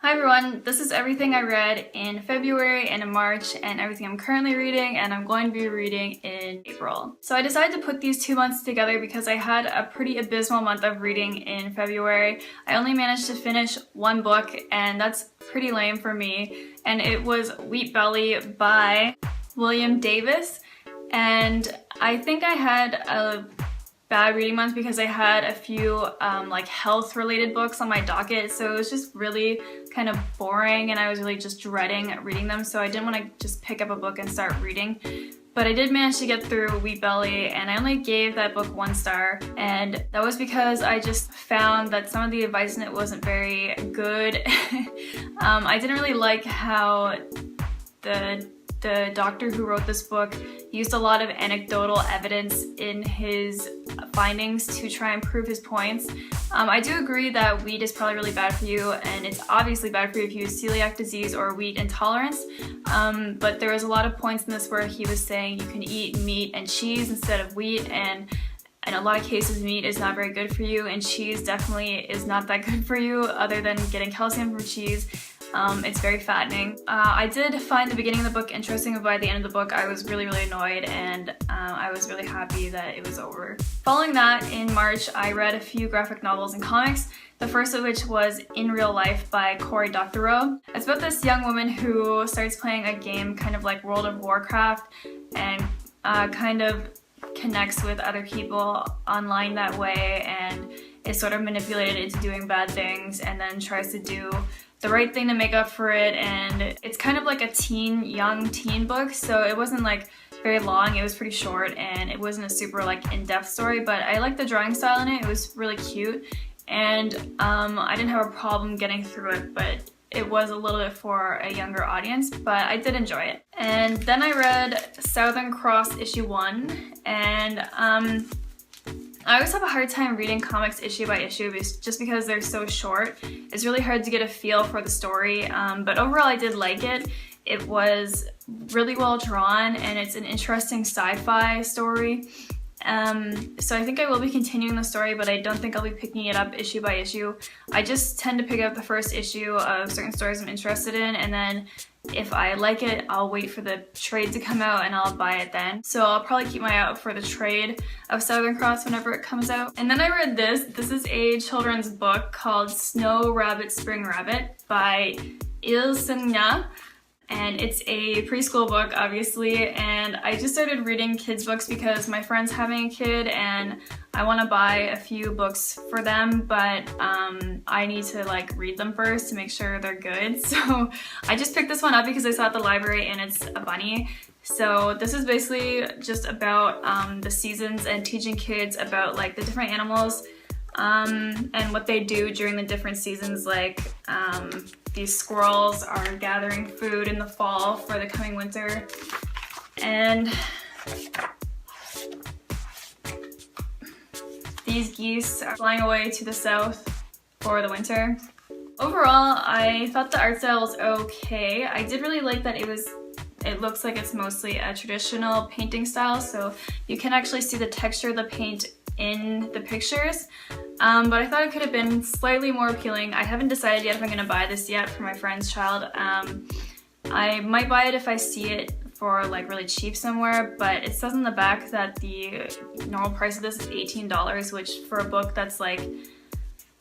Hi everyone, this is everything I read in February and in March and everything I'm currently reading and I'm going to be reading in April. So I decided to put these 2 months together because I had a pretty abysmal month of reading in February. I only managed to finish 1 book and that's pretty lame for me, and it was Wheat Belly by William Davis. And I think I had a bad reading month because I had a few like health related books on my docket, so it was just really kind of boring and I was really just dreading reading them, so I didn't want to just pick up a book and start reading. But I did manage to get through Wheat Belly and I only gave that book 1 star, and that was because I just found that some of the advice in it wasn't very good. I didn't really like how the doctor who wrote this book used a lot of anecdotal evidence in his findings to try and prove his points. I do agree that wheat is probably really bad for you, and it's obviously bad for you if you have celiac disease or wheat intolerance, but there was a lot of points in this where he was saying you can eat meat and cheese instead of wheat, and in a lot of cases meat is not very good for you and cheese definitely is not that good for you other than getting calcium from cheese. It's very fattening. I did find the beginning of the book interesting, but by the end of the book I was really annoyed, and I was really happy that it was over. Following that, in March, I read a few graphic novels and comics, the first of which was In Real Life by Cory Doctorow. It's about this young woman who starts playing a game kind of like World of Warcraft and kind of connects with other people online that way and is sort of manipulated into doing bad things and then tries to do the right thing to make up for it, and it's kind of like a young teen book, so it wasn't like very long, it was pretty short and it wasn't a super like in-depth story, but I liked the drawing style in it. It was really cute and I didn't have a problem getting through it, but it was a little bit for a younger audience, but I did enjoy it. And then I read Southern Cross issue 1, and I always have a hard time reading comics issue by issue just because they're so short. It's really hard to get a feel for the story, but overall I did like it. It was really well drawn and it's an interesting sci-fi story. So I think I will be continuing the story, but I don't think I'll be picking it up issue by issue. I just tend to pick up the first issue of certain stories I'm interested in, and then if I like it, I'll wait for the trade to come out and I'll buy it then. So I'll probably keep my eye out for the trade of Southern Cross whenever it comes out. And then I read this. This is a children's book called Snow Rabbit Spring Rabbit by Il Sung-na. And it's a preschool book, obviously, and I just started reading kids books because my friend's having a kid and I want to buy a few books for them, but I need to like read them first to make sure they're good. So I just picked this one up because I saw it at the library and it's a bunny. So this is basically just about the seasons and teaching kids about like the different animals and what they do during the different seasons, like these squirrels are gathering food in the fall for the coming winter, and these geese are flying away to the south for the winter. Overall, I thought the art style was okay. I did really like that it looks like it's mostly a traditional painting style, so you can actually see the texture of the paint in the pictures, but I thought it could have been slightly more appealing. I haven't decided yet if I'm going to buy this yet for my friend's child. I might buy it if I see it for like really cheap somewhere, but it says on the back that the normal price of this is $18, which for a book that's like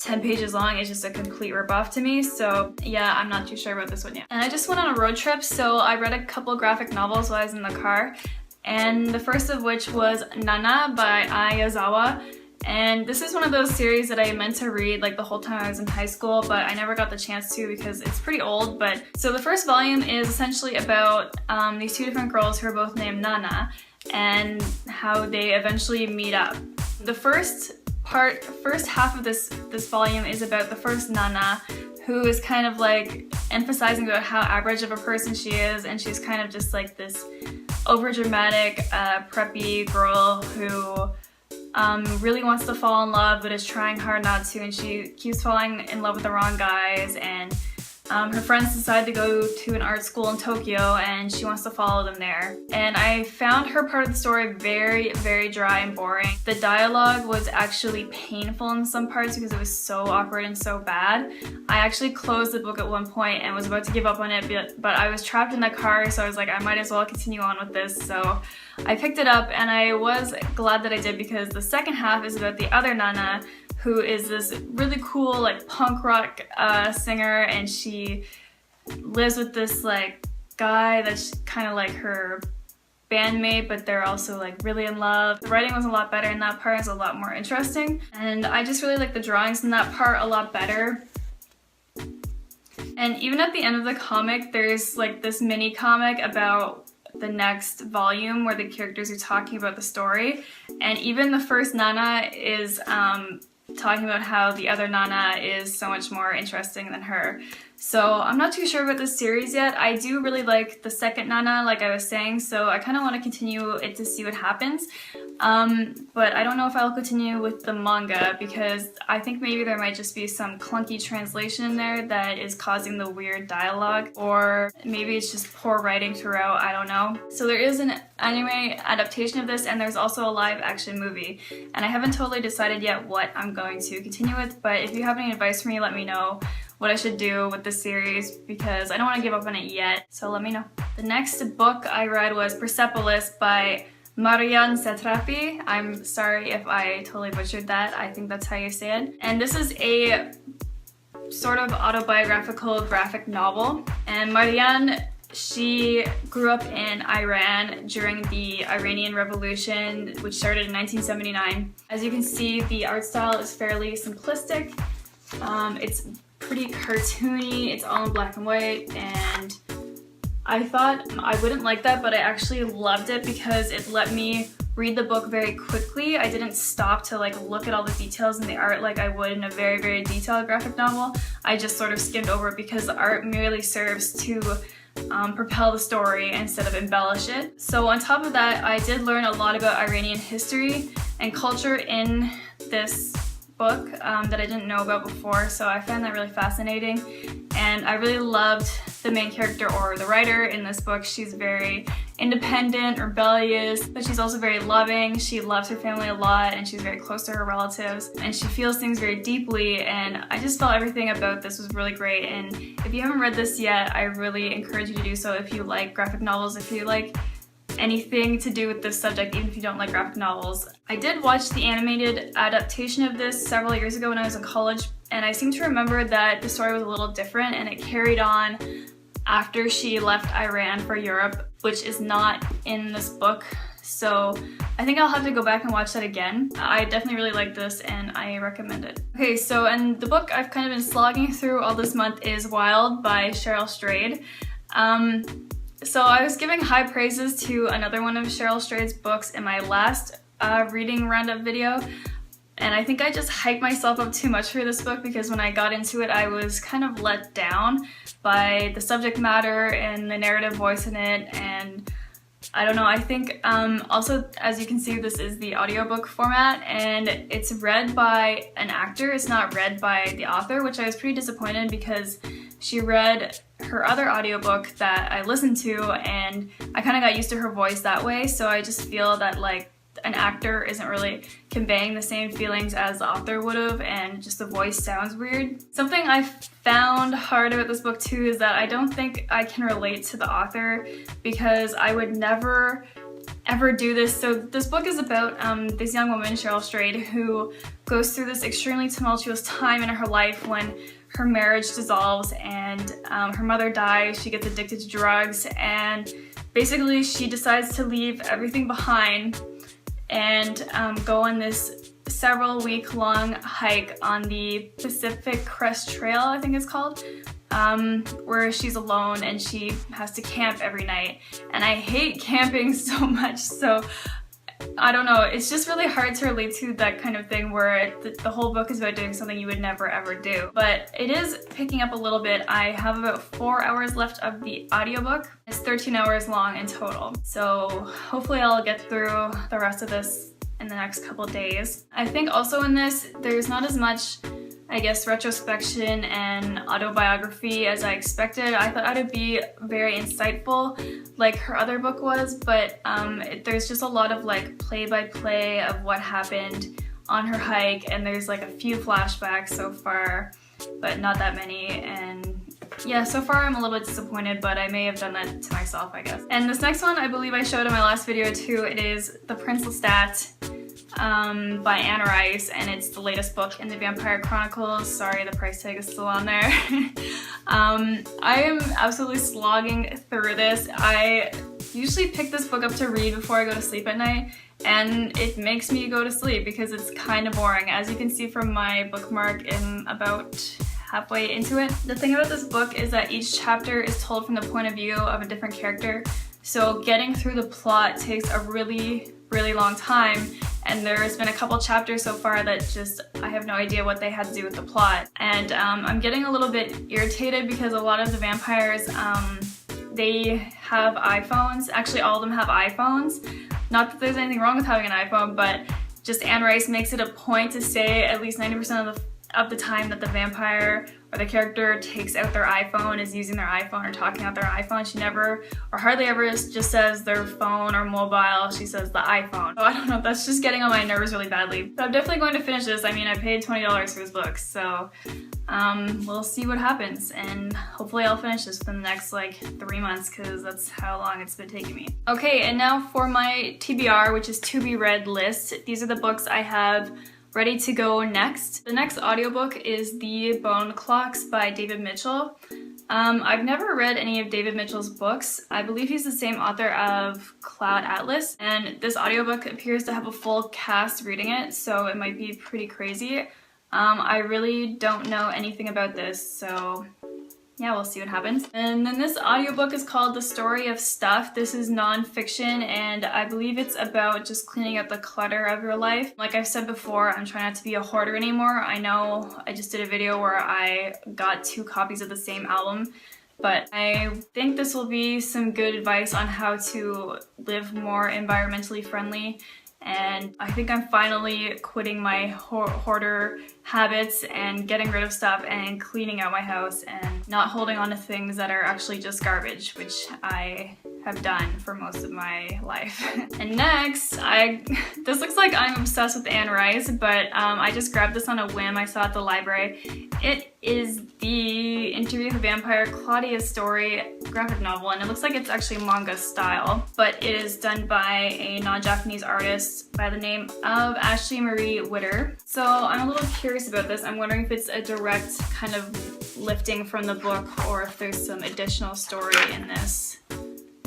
10 pages long is just a complete ripoff to me, so yeah, I'm not too sure about this one yet. And I just went on a road trip, so I read a couple graphic novels while I was in the car, and the first of which was Nana by Ai Yazawa. And this is one of those series that I meant to read like the whole time I was in high school, but I never got the chance to because it's pretty old. But so the first volume is essentially about these 2 different girls who are both named Nana and how they eventually meet up. The first half of this volume is about the first Nana, who is kind of like emphasizing about how average of a person she is, and she's kind of just like this overdramatic, preppy girl who really wants to fall in love but is trying hard not to, and she keeps falling in love with the wrong guys, and her friends decide to go to an art school in Tokyo and she wants to follow them there. And I found her part of the story very, very dry and boring. The dialogue was actually painful in some parts because it was so awkward and so bad. I actually closed the book at one point and was about to give up on it, but I was trapped in the car, so I was like, I might as well continue on with this. So I picked it up and I was glad that I did, because the second half is about the other Nana, who is this really cool like punk rock singer, and she lives with this like guy that's kind of like her bandmate, but they're also like really in love. The writing was a lot better in that part, it's a lot more interesting, and I just really like the drawings in that part a lot better. And even at the end of the comic, there's like this mini comic about the next volume where the characters are talking about the story, and even the first Nana is talking about how the other Nana is so much more interesting than her. So I'm not too sure about this series yet. I do really like the second Nana, like I was saying, so I kind of want to continue it to see what happens. But I don't know if I'll continue with the manga, because I think maybe there might just be some clunky translation in there that is causing the weird dialogue, or maybe it's just poor writing throughout, I don't know. So there is an anime adaptation of this, and there's also a live action movie, and I haven't totally decided yet what I'm going to continue with, but if you have any advice for me, let me know what I should do with this series, because I don't want to give up on it yet, so let me know. The next book I read was Persepolis by Marian Satrapi. I'm sorry if I totally butchered that. I think that's how you say it. And this is a sort of autobiographical graphic novel. And Marian, she grew up in Iran during the Iranian Revolution, which started in 1979. As you can see, the art style is fairly simplistic. It's pretty cartoony, it's all in black and white, and I thought I wouldn't like that, but I actually loved it because it let me read the book very quickly. I didn't stop to like look at all the details in the art like I would in a very, very detailed graphic novel. I just sort of skimmed over it because the art merely serves to propel the story instead of embellish it. So on top of that, I did learn a lot about Iranian history and culture in this book that I didn't know about before, so I found that really fascinating. And I really loved the main character, or the writer, in this book. She's very independent, rebellious, but she's also very loving. She loves her family a lot, and she's very close to her relatives, and she feels things very deeply, and I just felt everything about this was really great. And if you haven't read this yet, I really encourage you to do so if you like graphic novels, if you like anything to do with this subject, even if you don't like graphic novels. I did watch the animated adaptation of this several years ago when I was in college, and I seem to remember that the story was a little different and it carried on after she left Iran for Europe, which is not in this book. So I think I'll have to go back and watch that again. I definitely really like this and I recommend it. Okay, so and the book I've kind of been slogging through all this month is Wild by Cheryl Strayed. So I was giving high praises to another one of Cheryl Strayed's books in my last reading roundup video, and I think I just hyped myself up too much for this book because when I got into it I was kind of let down by the subject matter and the narrative voice in it, and I don't know, I think also, as you can see, this is the audiobook format and it's read by an actor, it's not read by the author, which I was pretty disappointed because she read her other audiobook that I listened to and I kind of got used to her voice that way, so I just feel that like an actor isn't really conveying the same feelings as the author would have, and just the voice sounds weird. Something I found hard about this book too is that I don't think I can relate to the author because I would never ever do this. So this book is about this young woman, Cheryl Strayed, who goes through this extremely tumultuous time in her life when her marriage dissolves and her mother dies, she gets addicted to drugs, and basically she decides to leave everything behind and go on this several week-long hike on the Pacific Crest Trail, I think it's called, where she's alone and she has to camp every night. And I hate camping so much, so I don't know, it's just really hard to relate to that kind of thing where the whole book is about doing something you would never ever do. But it is picking up a little bit. I have about 4 hours left of the audiobook. It's 13 hours long in total. So hopefully I'll get through the rest of this in the next couple days. I think also in this, there's not as much I guess, retrospection and autobiography as I expected. I thought it would be very insightful like her other book was, but there's just a lot of like play-by-play of what happened on her hike, and there's like a few flashbacks so far, but not that many. And yeah, so far I'm a little bit disappointed, but I may have done that to myself, I guess. And this next one, I believe I showed in my last video too. It is The Prince Lestat by Anne Rice, and it's the latest book in the Vampire Chronicles. Sorry, the price tag is still on there. I am absolutely slogging through this. I usually pick this book up to read before I go to sleep at night, and it makes me go to sleep because it's kind of boring. As you can see from my bookmark, in about halfway into it. The thing about this book is that each chapter is told from the point of view of a different character, so getting through the plot takes a really long time, and there's been a couple chapters so far that just I have no idea what they had to do with the plot. And I'm getting a little bit irritated because a lot of the vampires, they have iPhones. Actually, all of them have iPhones. Not that there's anything wrong with having an iPhone, but just Anne Rice makes it a point to say at least 90% of the time that the vampire or the character takes out their iPhone, is using their iPhone or talking out their iPhone. She never, or hardly ever, just says their phone or mobile. She says the iPhone. So I don't know, that's just getting on my nerves really badly. So I'm definitely going to finish this. I mean, I paid $20 for this book, so we'll see what happens, and hopefully I'll finish this within the next like 3 months, because that's how long it's been taking me. Okay, and now for my TBR, which is to be read list. These are the books I have ready to go next. The next audiobook is The Bone Clocks by David Mitchell. I've never read any of David Mitchell's books. I believe he's the same author of Cloud Atlas, and this audiobook appears to have a full cast reading it, so it might be pretty crazy. I really don't know anything about this, so yeah, we'll see what happens. And then this audiobook is called The Story of Stuff. This is non-fiction, and I believe it's about just cleaning up the clutter of your life. Like I've said before, I'm trying not to be a hoarder anymore. I know I just did a video where I got 2 copies of the same album, but I think this will be some good advice on how to live more environmentally friendly. And I think I'm finally quitting my hoarder habits and getting rid of stuff and cleaning out my house and not holding on to things that are actually just garbage, which I have done for most of my life. And next, this looks like I'm obsessed with Anne Rice, but I just grabbed this on a whim. I saw it at the library. It is the Interview with the Vampire Claudia story graphic novel, and it looks like it's actually manga style, but it is done by a non-Japanese artist by the name of Ashley Marie Witter. So I'm a little curious about this. I'm wondering if it's a direct kind of lifting from the book, or if there's some additional story in this.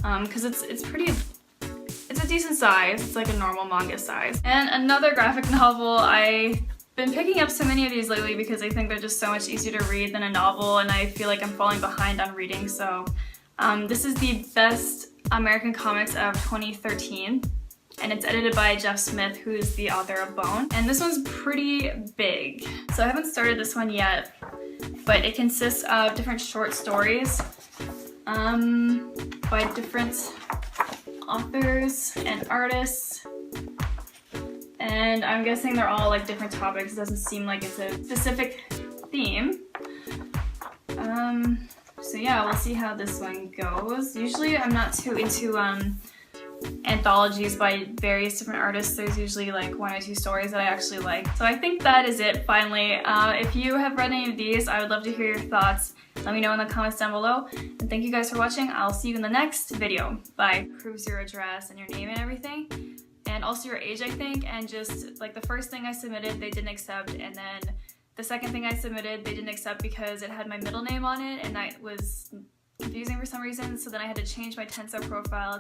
Because it's a decent size. It's like a normal manga size. And another graphic novel. I've been picking up so many of these lately because I think they're just so much easier to read than a novel, and I feel like I'm falling behind on reading. So this is the Best American Comics of 2013, and it's edited by Jeff Smith, who is the author of Bone. And this one's pretty big. So I haven't started this one yet, but it consists of different short stories by different authors and artists, and I'm guessing they're all like different topics. It doesn't seem like it's a specific theme. So yeah, we'll see how this one goes. Usually I'm not too into anthologies by various different artists. There's usually like 1 or 2 stories that I actually like. So I think that is it finally. If you have read any of these, I would love to hear your thoughts. Let me know in the comments down below. And thank you guys for watching. I'll see you in the next video. Bye. Proves your address and your name and everything. And also your age, I think. And just like the first thing I submitted, they didn't accept. And then the second thing I submitted, they didn't accept because it had my middle name on it. And that was confusing for some reason. So then I had to change my Tenso profile